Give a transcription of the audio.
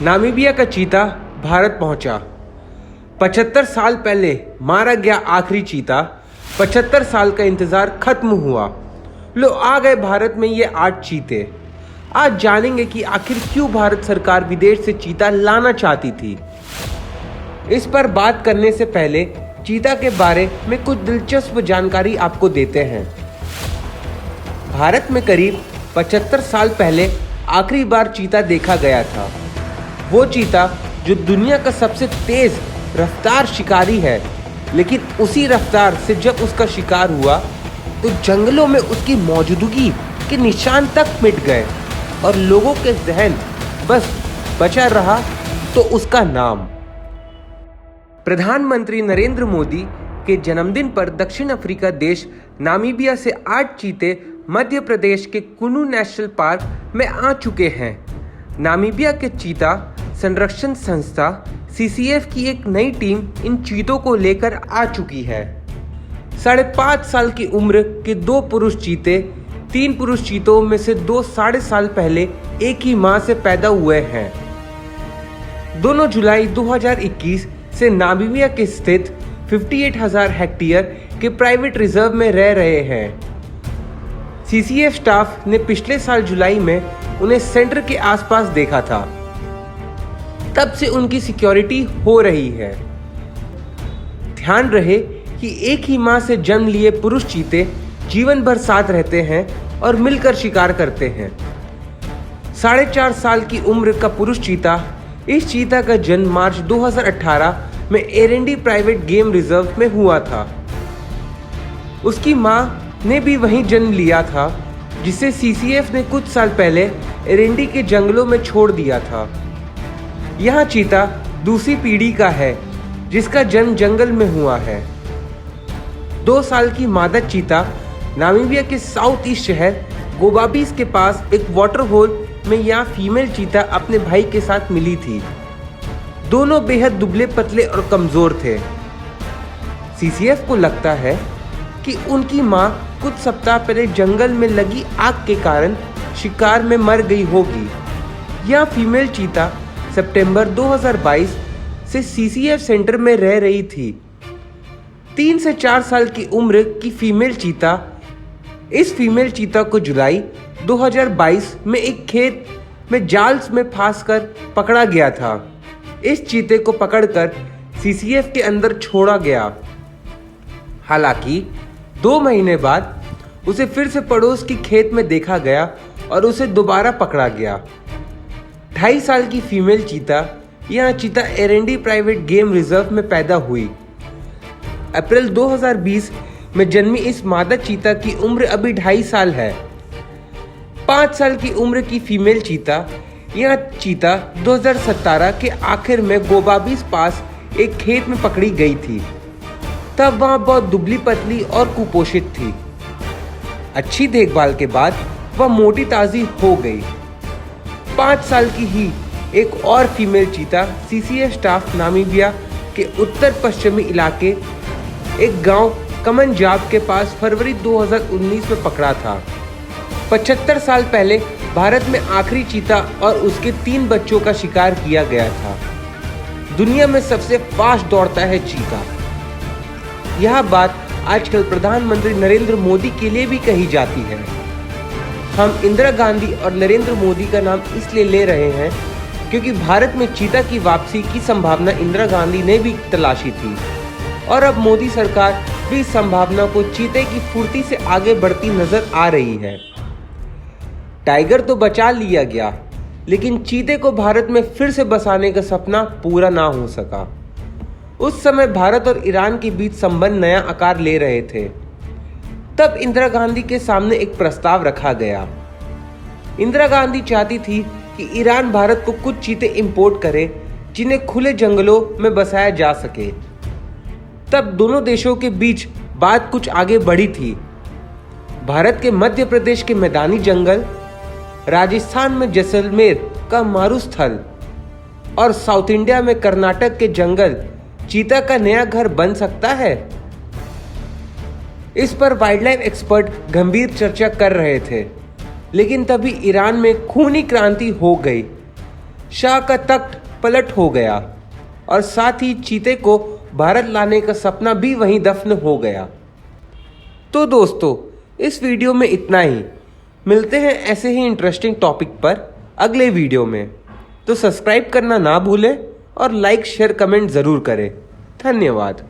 Namibia का चीता भारत पहुंचा। 75 साल पहले मारा गया आखिरी चीता। 75 साल का इंतजार खत्म हुआ। लो आ गए भारत में ये 8 चीते। आज जानेंगे कि आखिर क्यों भारत सरकार विदेश से चीता लाना चाहती थी। इस पर बात करने से पहले चीता के बारे में कुछ दिलचस्प जानकारी आपको देते हैं। भारत में करीब 75 साल पहले आखिरी बार चीता देखा गया था। वो चीता जो दुनिया का सबसे तेज रफ्तार शिकारी है, लेकिन उसी रफ्तार से जब उसका शिकार हुआ तो जंगलों में उसकी मौजूदगी के निशान तक मिट गए और लोगों के जहन बस बचा रहा तो उसका नाम। प्रधानमंत्री नरेंद्र मोदी के जन्मदिन पर दक्षिण अफ्रीका देश नामीबिया से 8 चीते मध्य प्रदेश के कुनू नेशनल पार्क में आ चुके हैं। नामीबिया के चीता संरक्षण संस्था CCF की एक नई टीम इन चीतों को लेकर आ चुकी है। 5.5 साल की उम्र के 2 पुरुष चीते 3 पुरुष चीतों में से 2 साढ़े साल पहले एक ही मां से पैदा हुए हैं। दोनों जुलाई 2021 से नामीबिया के स्थित 58,000 हेक्टेयर के प्राइवेट रिजर्व में रह रहे हैं। CCF स्टाफ ने पिछले साल जुलाई में उन्हें सेंटर के आसपास देखा था। तब से उनकी सिक्योरिटी हो रही है। ध्यान रहे कि एक ही मां से जन्म लिए पुरुष चीते जीवन भर साथ रहते हैं और मिलकर शिकार करते हैं। 4.5 साल की उम्र का पुरुष चीता, इस चीता का जन्म मार्च 2018 में एरेंडी प्राइवेट गेम रिजर्व में हुआ था। उसकी मां ने भी वहीं जन्म लिया था, जिसे CCF ने कुछ साल पहले एरेंडी के जंगलों में छोड़ दिया था। यह चीता दूसरी पीढ़ी का है जिसका जन्म जंगल में हुआ है। 2 साल की मादा चीता नामीबिया के साउथ ईस्ट शहर गोबाबीस के पास एक वाटर होल में यह फीमेल चीता अपने भाई के साथ मिली थी। दोनों बेहद दुबले पतले और कमजोर थे। CCF को लगता है कि उनकी मां कुछ सप्ताह पहले जंगल में लगी आग के कारण शिकार में मर गई होगी। यह फीमेल चीता सितंबर 2022 से CCF सेंटर में रह रही थी। 3 से 4 साल की उम्र की फीमेल चीता, इस फीमेल चीता को जुलाई 2022 में एक खेत में जाल में फंस कर पकड़ा गया था। इस चीते को पकड़कर CCF के अंदर छोड़ा गया। हालांकि 2 महीने बाद उसे फिर से पड़ोस की खेत में देखा गया और उसे दोबारा पकड़ा गया। 2.5 साल की फीमेल चीता, यह चीता एरेंडी प्राइवेट गेम रिजर्व में पैदा हुई। अप्रैल 2020 में जन्मी इस मादा चीता की उम्र अभी 2.5 साल है। 5 साल की उम्र की फीमेल चीता, यह चीता 2017 के आखिर में गोबाबीस पास एक खेत में पकड़ी गई थी। तब वह बहुत दुबली पतली और कुपोषित थी। अच्छी देखभाल के बाद वह मोटी ताजी हो गई। 5 साल की ही एक और फीमेल चीता CCF स्टाफ नामीबिया के उत्तर पश्चिमी इलाके एक गांव कमनजाब के पास फरवरी 2019 में पकड़ा था। 75 साल पहले भारत में आखिरी चीता और उसके 3 बच्चों का शिकार किया गया था। दुनिया में सबसे फास्ट दौड़ता है चीता। यह बात आजकल प्रधानमंत्री नरेंद्र मोदी के लिए भी कही जाती है। हम इंदिरा गांधी और नरेंद्र मोदी का नाम इसलिए ले रहे हैं क्योंकि भारत में चीता की वापसी की संभावना इंदिरा गांधी ने भी तलाशी थी और अब मोदी सरकार भी इस संभावना को चीते की फुर्ती से आगे बढ़ती नजर आ रही है। टाइगर तो बचा लिया गया, लेकिन चीते को भारत में फिर से बसाने का सपना पूरा ना हो सका। उस समय भारत और ईरान के बीच संबंध नया आकार ले रहे थे। तब इंदिरा गांधी के सामने एक प्रस्ताव रखा गया। इंदिरा गांधी चाहती थी कि ईरान भारत को कुछ चीते इंपोर्ट करे जिन्हें खुले जंगलों में बसाया जा सके। तब दोनों देशों के बीच बात कुछ आगे बढ़ी थी। भारत के मध्य प्रदेश के मैदानी जंगल, राजस्थान में जैसलमेर का मारुस्थल और साउथ इंडिया में कर्नाटक के जंगल चीता का नया घर बन सकता है। इस पर वाइल्डलाइफ एक्सपर्ट गंभीर चर्चा कर रहे थे, लेकिन तभी ईरान में खूनी क्रांति हो गई। शाह का तख्त पलट हो गया और साथ ही चीते को भारत लाने का सपना भी वहीं दफन हो गया। तो दोस्तों, इस वीडियो में इतना ही। मिलते हैं ऐसे ही इंटरेस्टिंग टॉपिक पर अगले वीडियो में। तो सब्सक्राइब करना ना भूलें और लाइक शेयर कमेंट ज़रूर करें। धन्यवाद।